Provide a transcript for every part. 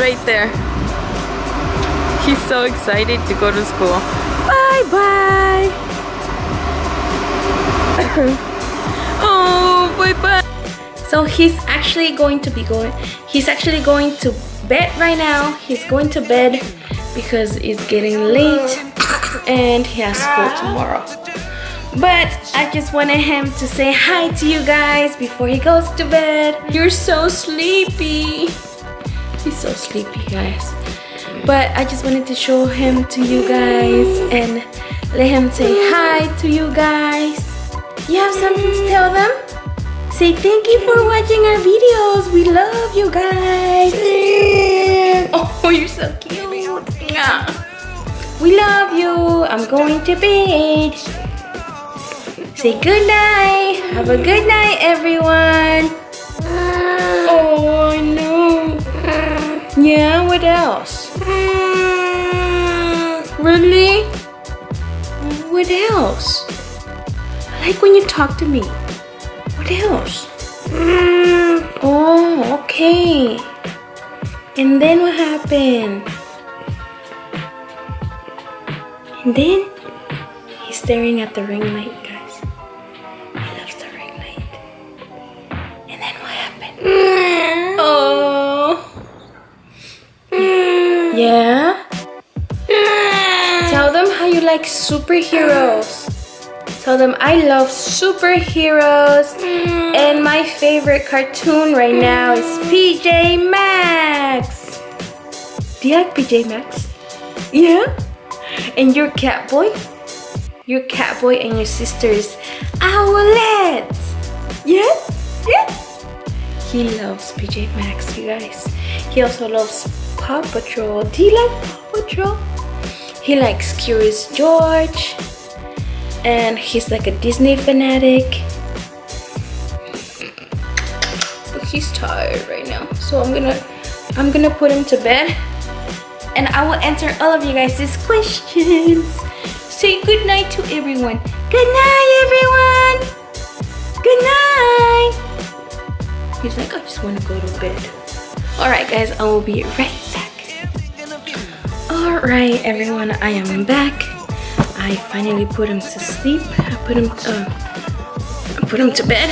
right there. He's so excited to go to school. Bye-bye. Oh, bye-bye. So he's actually going to bed right now. He's going to bed because it's getting late and he has school tomorrow. But I just wanted him to say hi to you guys before he goes to bed. You're so sleepy. He's so sleepy, guys. But I just wanted to show him to you guys and let him say hi to you guys. You have something to tell them? Say thank you for watching our videos. We love you guys. Oh, you're so cute. We love you. I'm going to bed. Say good night. Have a good night, everyone. Oh, I know. Yeah, what else? Really? What else? I like when you talk to me. What else? Oh, okay. And then what happened? And then he's staring at the ring light, guys. He loves the ring light. And then what happened? Oh. Yeah? Tell them how you like superheroes. Tell them I love superheroes. And my favorite cartoon right now is PJ Masks. Do you like PJ Masks? Yeah? And your Catboy? Your Catboy and your sister is Owlette. Yes? Yes? He loves PJ Masks, you guys. He also loves Paw Patrol. Do you like Paw Patrol? He likes Curious George. And he's like a Disney fanatic. But he's tired right now. So I'm gonna put him to bed. And I will answer all of you guys' questions. Say good night to everyone. Good night, everyone. Good night. He's like, I just want to go to bed. Alright guys, I will be right back. Alright everyone, I am back. I finally put him to sleep. I put him to bed.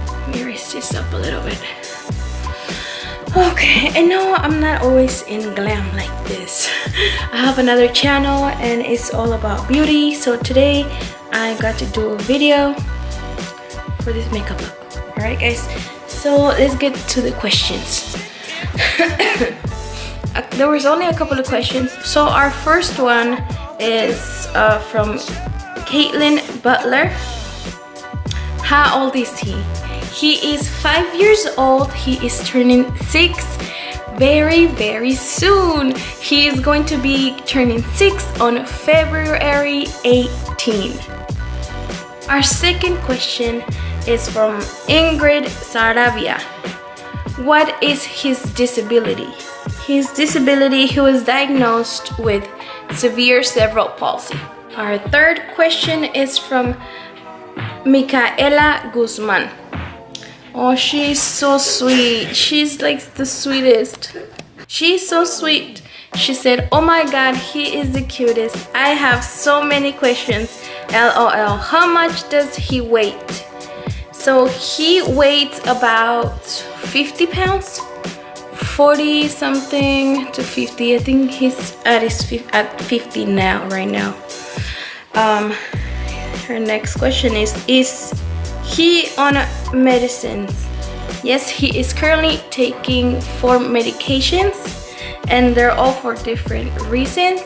Let me raise this up a little bit. Okay, and no, I'm not always in glam like this. I have another channel and it's all about beauty. So today I got to do a video for this makeup look. Alright guys, so let's get to the questions. There was only a couple of questions. So our first one is from Caitlin Butler. How old is he? He is 5 years old. He is turning 6 very, very soon. He is going to be turning 6 on February 18. Our second question is from Ingrid Saravia. What is his disability? His disability, he was diagnosed with severe cerebral palsy. Our third question is from Micaela Guzman. Oh, she's so sweet. She's like the sweetest. She's so sweet. She said, oh my god, he is the cutest. I have so many questions. LOL. How much does he weigh? So he weighs about 50 pounds. 40 something to 50. I think he's at 50 now, right now. Her next question is he on medicines? Yes, he is currently taking 4 medications and they're all for different reasons.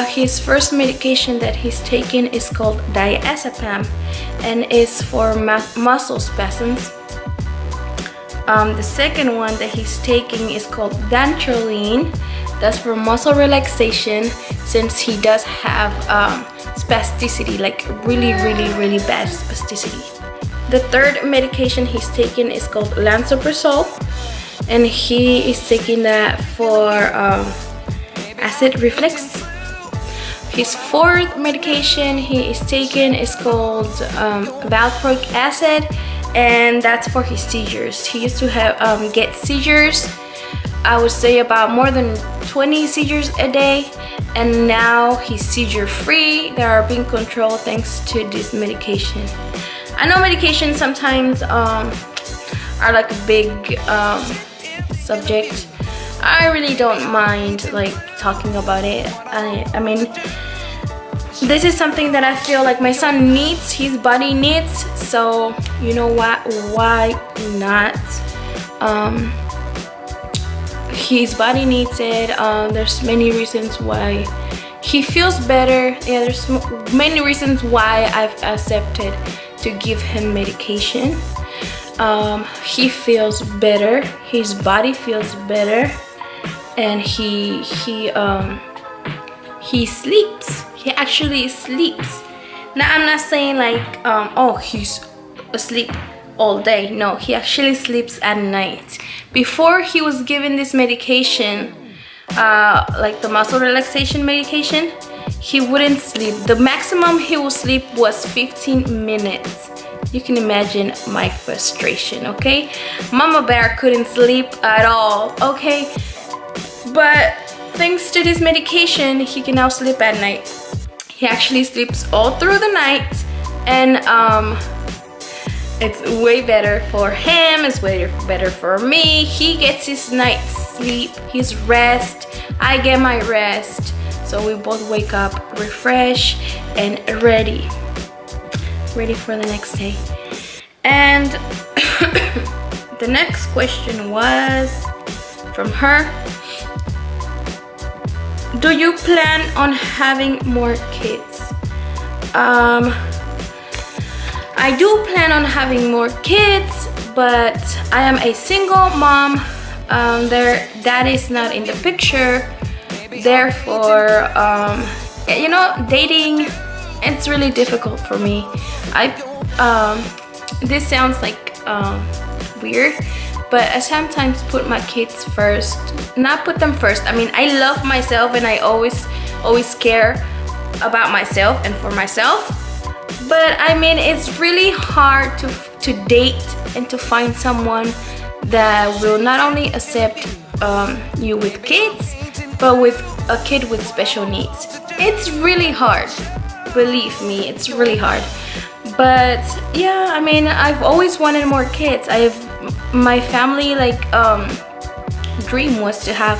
His first medication that he's taking is called diazepam and is for muscle spasms. The second one that he's taking is called dantrolene. That's for muscle relaxation, since he does have spasticity, like really bad spasticity. The third medication he's taking is called lansoprazole, and he is taking that for acid reflux. His fourth medication he is taking is called valproic acid, and that's for his seizures. He used to have get seizures I would say about more than 20 seizures a day, and now he's seizure free. They are being controlled thanks to this medication. I know medication sometimes are like a big subject. I really don't mind like talking about it. I mean, this is something that I feel like my son needs, his body needs, so you know what, why not? His body needs it. There's many reasons why he feels better. Yeah, there's many reasons why I've accepted to give him medication. He feels better, his body feels better, and he sleeps. He actually sleeps. Now I'm not saying like oh, he's asleep all day. No, he actually sleeps at night. Before he was given this medication, like the muscle relaxation medication, he wouldn't sleep. The maximum he would sleep was 15 minutes. You can imagine my frustration, okay? Mama Bear couldn't sleep at all, okay? But thanks to this medication, he can now sleep at night. He actually sleeps all through the night, and it's way better for him, it's way better for me. He gets his night's sleep, his rest, I get my rest. So we both wake up refreshed and ready for the next day. And the next question was from her: do you plan on having more kids? I do plan on having more kids, but I am a single mom. Dad is not in the picture. Therefore, you know, dating, it's really difficult for me. This sounds like weird, but I sometimes put my kids first. Not put them first. I mean, I love myself, and I always care about myself and for myself. But I mean, it's really hard to date and to find someone that will not only accept you with kids, but with a kid with special needs. It's really hard. Believe me, it's really hard. But yeah, I mean, I've always wanted more kids. My family like dream was to have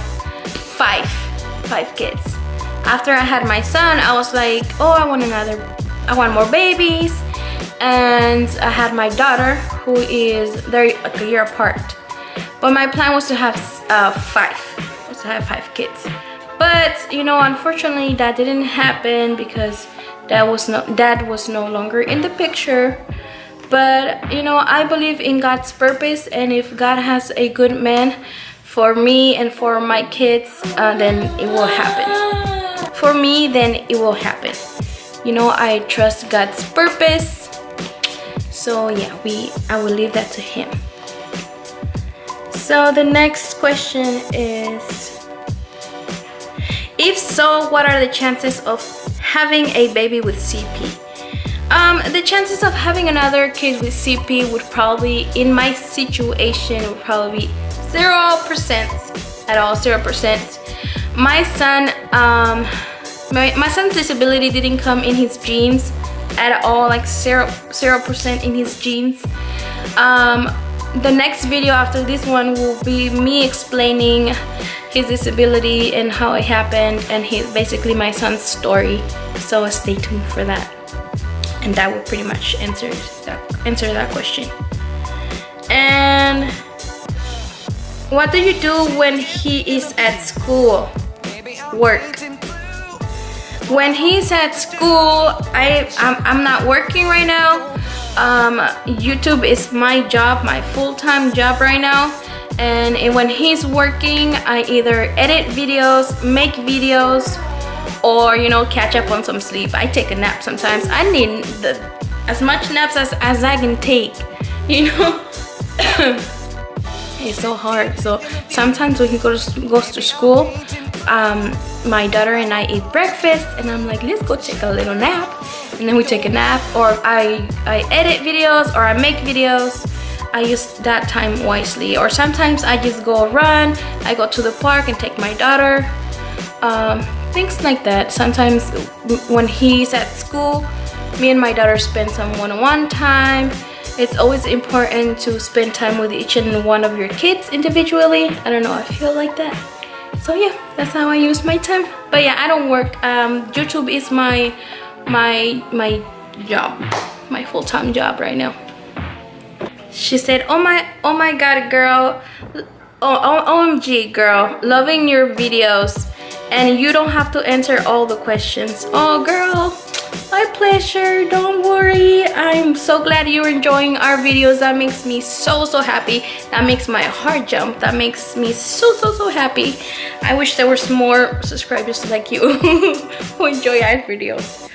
five kids. After I had my son, I was like, oh, I want more babies. And I had my daughter, who is they're like a year apart. But my plan was to have five kids. But you know, unfortunately, that didn't happen because dad was no longer in the picture. But you know, I believe in God's purpose, and if God has a good man for me and for my kids, then it will happen. For me, then it will happen. You know, I trust God's purpose. So yeah, I will leave that to him. So the next question is, if so, what are the chances of having a baby with CP? The chances of having another kid with CP would probably, in my situation, would probably be 0% at all, 0%. My son, my son's disability didn't come in his genes at all, like 0% in his genes. The next video after this one will be me explaining his disability and how it happened, and basically my son's story. So stay tuned for that, and that will pretty much answer that question. And what do you do when he is at school? Work. When he's at school, I'm not working right now. YouTube is my job, my full-time job right now. And when he's working, I either edit videos, make videos, or you know, catch up on some sleep. I take a nap sometimes. I need as much naps as I can take, you know. It's so hard. So sometimes when he goes to school, my daughter and I eat breakfast, and I'm like, let's go take a little nap. And then we take a nap, or I edit videos, or I make videos. I use that time wisely. Or sometimes I just go run, I go to the park and take my daughter, things like that. Sometimes when he's at school, me and my daughter spend some one-on-one time. It's always important to spend time with each and one of your kids individually. I don't know, I feel like that. So yeah, that's how I use my time. But yeah, I don't work. YouTube is my job, my full-time job right now. She said, oh my god, girl, OMG, girl, loving your videos, and you don't have to answer all the questions. Oh girl, my pleasure, don't worry. I'm so glad you're enjoying our videos. That makes me so happy. That makes my heart jump. That makes me so happy. I wish there was more subscribers like you who enjoy our videos.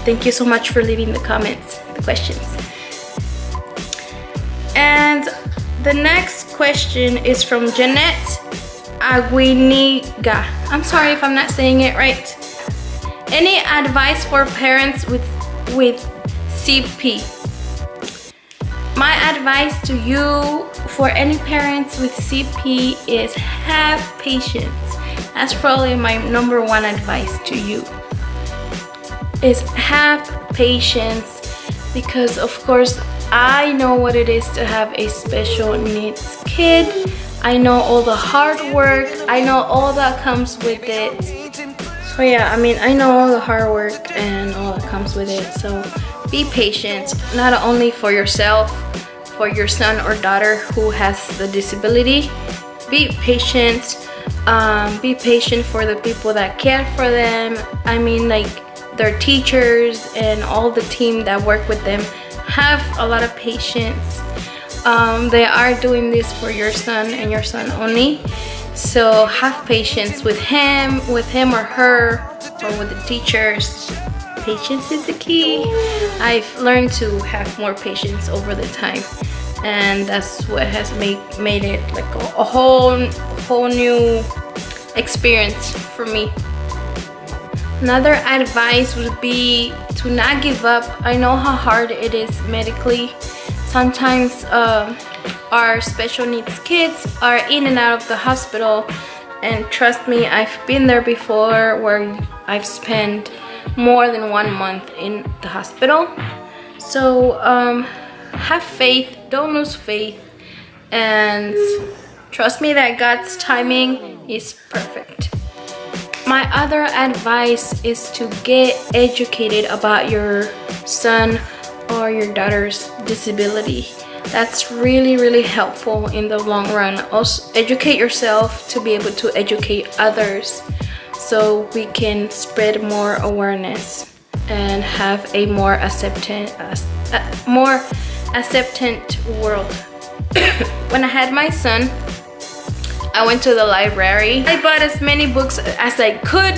Thank you so much for leaving the comments, the questions. And the next question is from Jeanette Aguiniga. I'm sorry if I'm not saying it right. Any advice for parents with CP? My advice to you for any parents with CP is have patience. That's probably my number one advice to you, is have patience, because of course I know what it is to have a special needs kid. I know all the hard work, I know all that comes with it. So yeah, I mean, I know all the hard work and all that comes with it. So be patient, not only for yourself, for your son or daughter who has the disability. Be patient. Be patient for the people that care for them. I mean, like their teachers and all the team that work with them. Have a lot of patience. They are doing this for your son and your son only. So have patience with him or her, or with the teachers. Patience is the key. I've learned to have more patience over the time, and that's what has made it like a whole new experience for me. Another advice would be to not give up. I know how hard it is medically. Sometimes our special needs kids are in and out of the hospital, and trust me, I've been there before where I've spent more than 1 month in the hospital. So have faith, don't lose faith, and trust me that God's timing is perfect. My other advice is to get educated about your son or your daughter's disability. That's really helpful in the long run. Also, educate yourself to be able to educate others, so we can spread more awareness and have a more acceptant world. When I had my son, I went to the library. I bought as many books as I could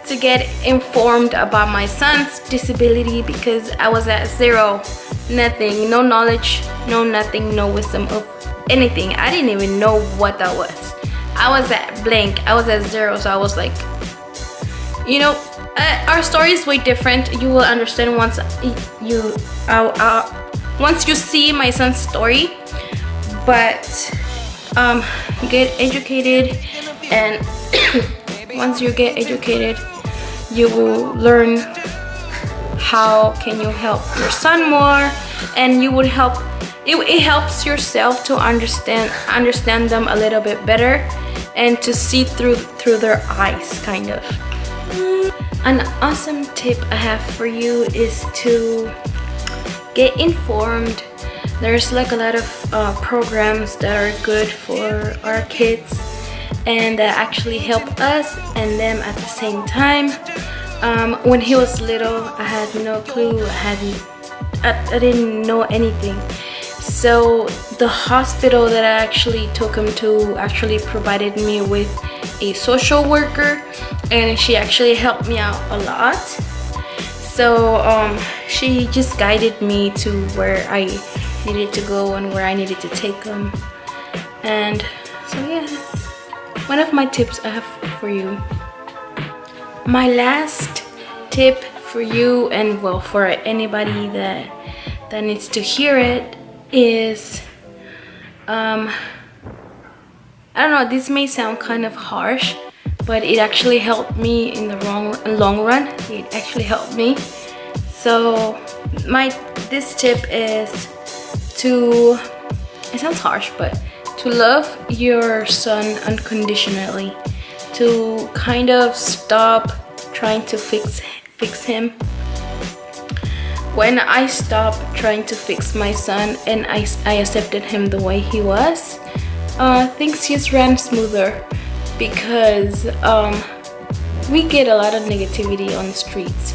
to get informed about my son's disability, because I was at zero, nothing, no knowledge, no nothing, no wisdom of anything. I didn't even know what that was. I was at blank, I was at zero. So I was like, you know, our story is way different. You will understand once you see my son's story. But get educated, and once you get educated, you will learn how can you help your son more, and you would help. It helps yourself to understand them a little bit better, and to see through their eyes, kind of. An awesome tip I have for you is to get informed. There's like a lot of programs that are good for our kids and that actually help us and them at the same time. When he was little, I had no clue. I didn't know anything. So the hospital that I actually took him to actually provided me with a social worker, and she actually helped me out a lot. So she just guided me to where I needed to go and where I needed to take them. And so yeah, that's one of my tips I have for you. My last tip for you, and well, for anybody that needs to hear it, is I don't know, this may sound kind of harsh, but it actually helped me in the long run. It actually helped me. So this tip is to, it sounds harsh, but to love your son unconditionally, to kind of stop trying to fix him. When I stopped trying to fix my son and I accepted him the way he was, things just ran smoother, because we get a lot of negativity on the streets.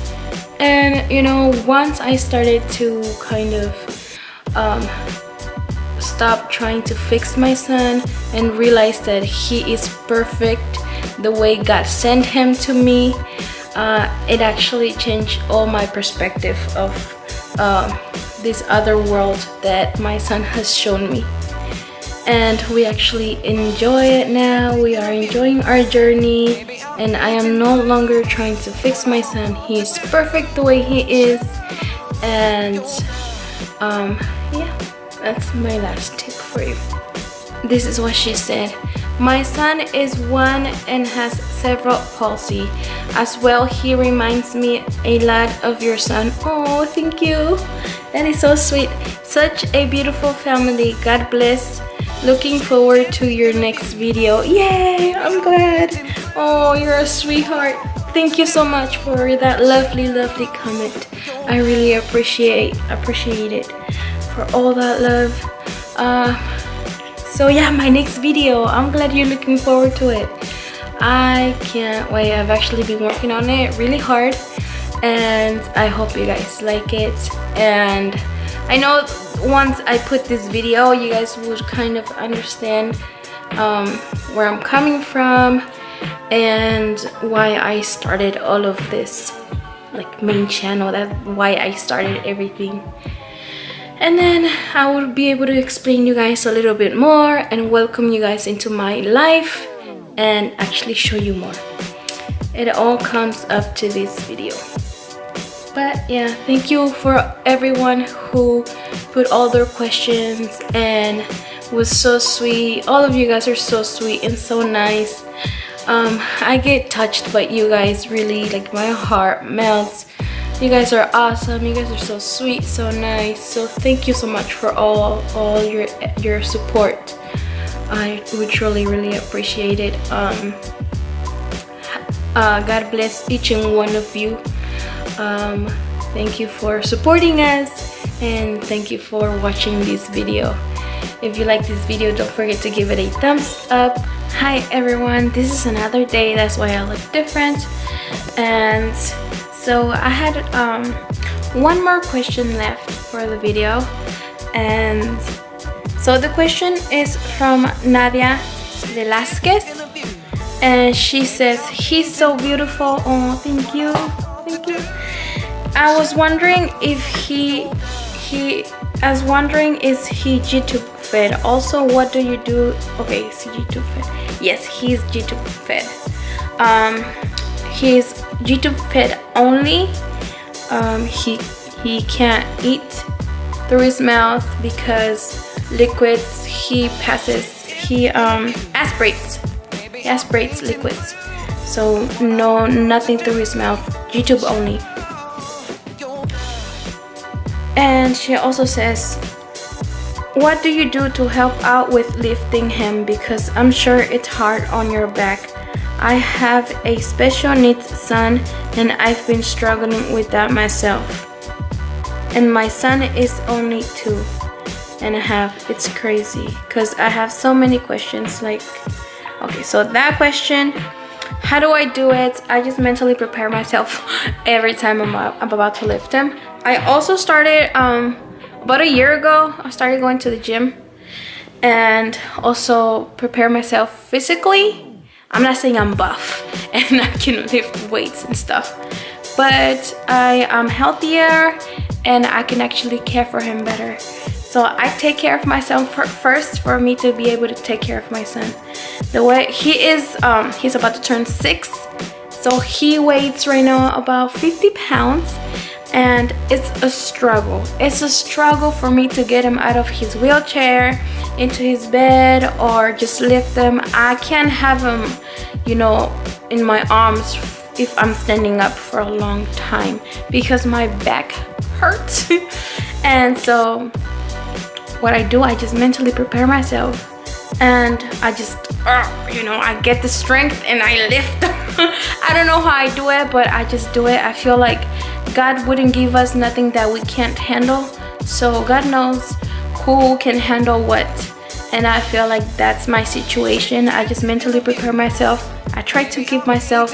And you know, once I started to kind of stop trying to fix my son and realize that he is perfect the way God sent him to me, it actually changed all my perspective of this other world that my son has shown me. And we actually enjoy it now. We are enjoying our journey, and I am no longer trying to fix my son. He is perfect the way he is. And yeah, that's my last tip for you. This is what she said. My son is 1 and has cerebral palsy. As well, he reminds me a lot of your son. Oh, thank you. That is so sweet. Such a beautiful family. God bless. Looking forward to your next video. Yay, I'm glad. Oh, you're a sweetheart. Thank you so much for that lovely comment. I really appreciate it, for all that love. So yeah, my next video, I'm glad you're looking forward to it. I can't wait. I've actually been working on it really hard, and I hope you guys like it. And I know once I put this video, you guys would kind of understand where I'm coming from and why I started all of this, like, main channel. That's why I started everything. And then I will be able to explain you guys a little bit more and welcome you guys into my life and actually show you more. It all comes up to this video. But yeah, thank you for everyone who put all their questions and was so sweet. All of you guys are so sweet and so nice. I get touched by you guys, really, like my heart melts. You guys are awesome. You guys are so sweet, so nice. So thank you so much for all your support. I would really appreciate it. God bless each and one of you. Thank you for supporting us, and thank you for watching this video. If you like this video, don't forget to give it a thumbs up. Hi everyone, this is another day, that's why I look different. And so I had one more question left for the video, and so the question is from Nadia Velasquez, and she says, he's so beautiful. Oh, thank you. I was wondering if is he YouTube fed? Also, what do you do? Okay, is he YouTube fed? Yes, he's YouTube fed. He's YouTube fed only. He can't eat through his mouth because liquids he aspirates liquids. So nothing through his mouth. YouTube only. And she also says, what do you do to help out with lifting him? Because I'm sure it's hard on your back. I have a special needs son and I've been struggling with that myself. And my son is only 2.5. It's crazy because I have so many questions. Like, okay, so that question, how do I do it? I just mentally prepare myself every time I'm about to lift him. I also started about a year ago. I started going to the gym and also prepare myself physically. I'm not saying I'm buff and I can lift weights and stuff, but I am healthier and I can actually care for him better. So I take care of myself first for me to be able to take care of my son. The way he is, he's about to turn 6. So he weighs right now about 50 pounds. and it's a struggle. It's a struggle for me to get him out of his wheelchair into his bed or just lift him. I can't have him, you know, in my arms if I'm standing up for a long time because my back hurts. And so what I do, I just mentally prepare myself, and I just you know, I get the strength and I lift them. I don't know how I do it, but I just do it. I feel like God wouldn't give us nothing that we can't handle, so God knows who can handle what, and I feel like that's my situation. I just mentally prepare myself. I try to keep myself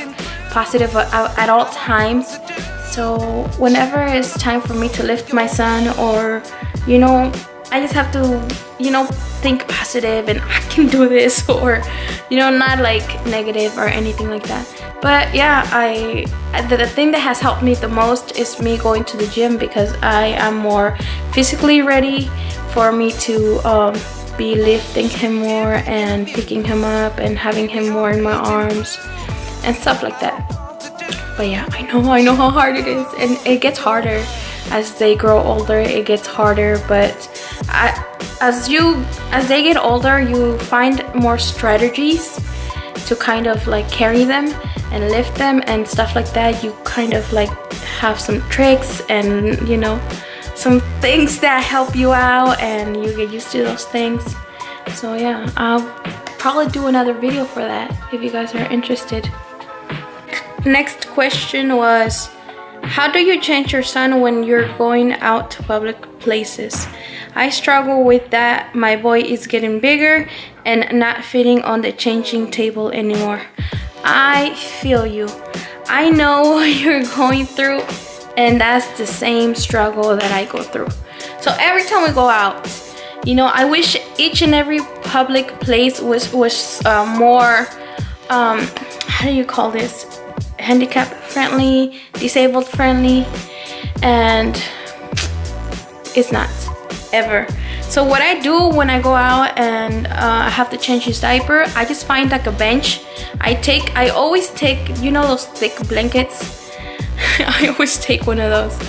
positive at all times, so whenever it's time for me to lift my son, or you know, I just have to, you know, think positive and I can do this, or you know, not like negative or anything like that. But yeah, the thing that has helped me the most is me going to the gym, because I am more physically ready for me to be lifting him more and picking him up and having him more in my arms and stuff like that. But yeah, I know how hard it is, and it gets harder as they grow older. It gets harder, but as they get older, you find more strategies to kind of like carry them and lift them and stuff like that. You kind of like have some tricks and, you know, some things that help you out, and you get used to those things. So yeah, I'll probably do another video for that if you guys are interested. Next question was, how do you change your son when you're going out to public places? I struggle with that. My boy is getting bigger and not fitting on the changing table anymore. I feel you. I know what you're going through, and that's the same struggle that I go through. So every time we go out, you know, I wish each and every public place was more, how do you call this? Handicap friendly, disabled friendly, and it's not ever. So what I do when I go out and I have to change his diaper, I just find like a bench. I always take, you know, those thick blankets. I always take one of those,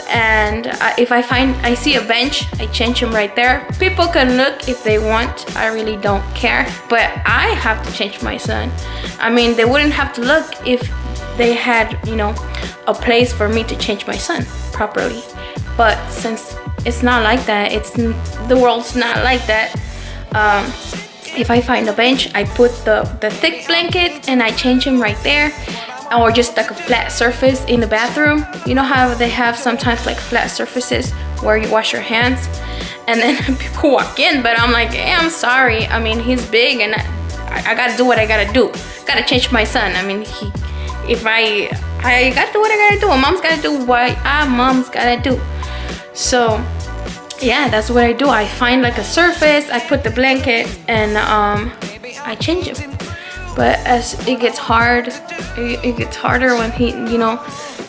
and if I see a bench, I change him right there. People can look if they want, I really don't care, but I have to change my son. I mean, they wouldn't have to look if they had, you know, a place for me to change my son properly. But since it's not like that, the world's not like that. If I find a bench, I put the thick blanket and I change him right there. Or just like a flat surface in the bathroom. You know how they have sometimes like flat surfaces where you wash your hands, and then people walk in, but I'm like, hey, I'm sorry. I mean, he's big, and I gotta do what I gotta do. Gotta change my son. I mean, I gotta do what I gotta do. Mom's gotta do what mom's gotta do. So yeah, that's what I do. I find like a surface, I put the blanket, and I change him. But as it gets hard, it gets harder when he, you know,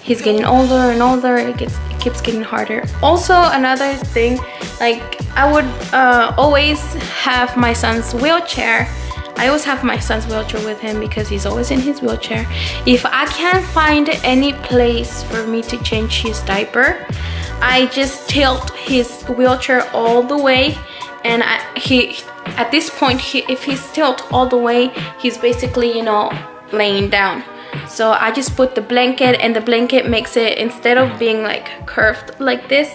he's getting older and older. It keeps getting harder. Also, another thing, like I would always have my son's wheelchair. I always have my son's wheelchair with him because he's always in his wheelchair. If I can't find any place for me to change his diaper, I just tilt his wheelchair all the way, and at this point, if he's tilted all the way, he's basically, you know, laying down. So I just put the blanket, and the blanket makes it, instead of being like curved like this,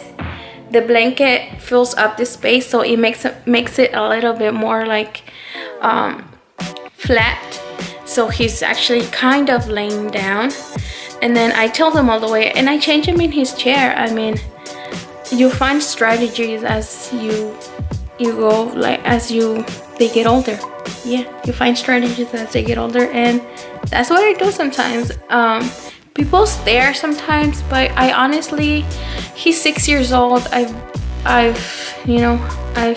the blanket fills up the space, so it makes it a little bit more like flat. So he's actually kind of laying down, and then I tilt him all the way, and I change him in his chair. I mean, you find strategies as you go, like they get older. Yeah, you find strategies as they get older, and that's what I do sometimes. People stare sometimes, but I honestly, he's 6 years old. I've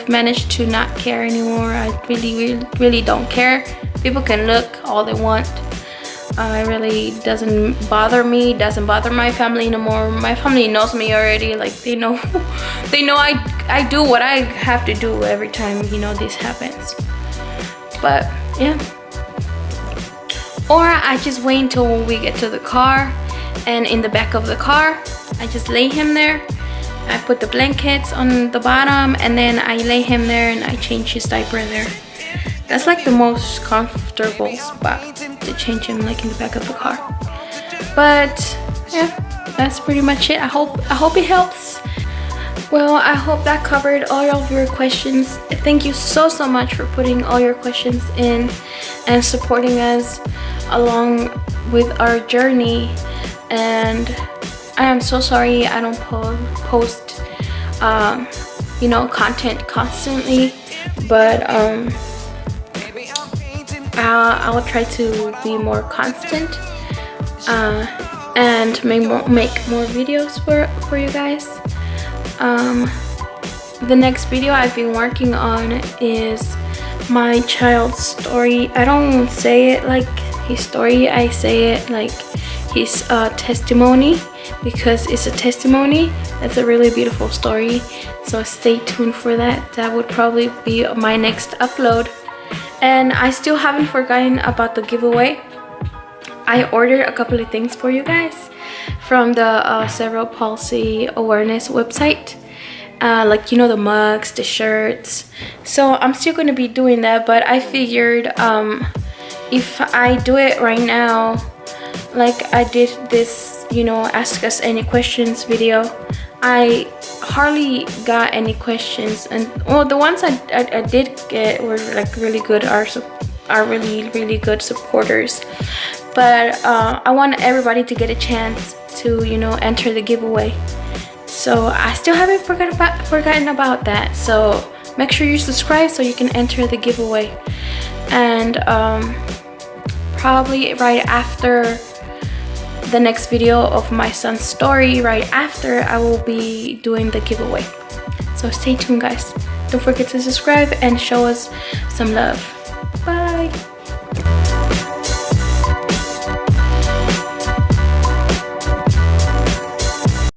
managed to not care anymore. I really don't care. People can look all they want. It really doesn't bother me. Doesn't bother my family anymore. My family knows me already. Like they know I do what I have to do every time, you know, this happens. But yeah. Or I just wait until we get to the car, and in the back of the car I just lay him there. I put the blankets on the bottom and then I lay him there and I change his diaper there. That's like the most comfortable spot to change him, like in the back of the car. But yeah, that's pretty much it. I hope it helps. Well, I hope that covered all of your questions. Thank you so much for putting all your questions in and supporting us along with our journey. And I am so sorry I don't post you know, content constantly, but I will try to be more constant and make more videos for you guys. The next video I've been working on is my child's story. I don't say it like his story, I say it like his testimony, because it's a testimony. It's a really beautiful story, so stay tuned for that. That would probably be my next upload. And I still haven't forgotten about the giveaway. I ordered a couple of things for you guys from the Cerebral Palsy Awareness website, like, you know, the mugs, the shirts. So I'm still going to be doing that, but I figured if I do it right now, like I did this, you know, ask us any questions video, I hardly got any questions, and well, the ones I did get were like really good, are really good supporters. But I want everybody to get a chance to, you know, enter the giveaway. So I still haven't forgotten about that. So make sure you subscribe so you can enter the giveaway. And probably right after the next video of my son's story, right after, I will be doing the giveaway. So stay tuned, guys. Don't forget to subscribe and show us some love. Bye.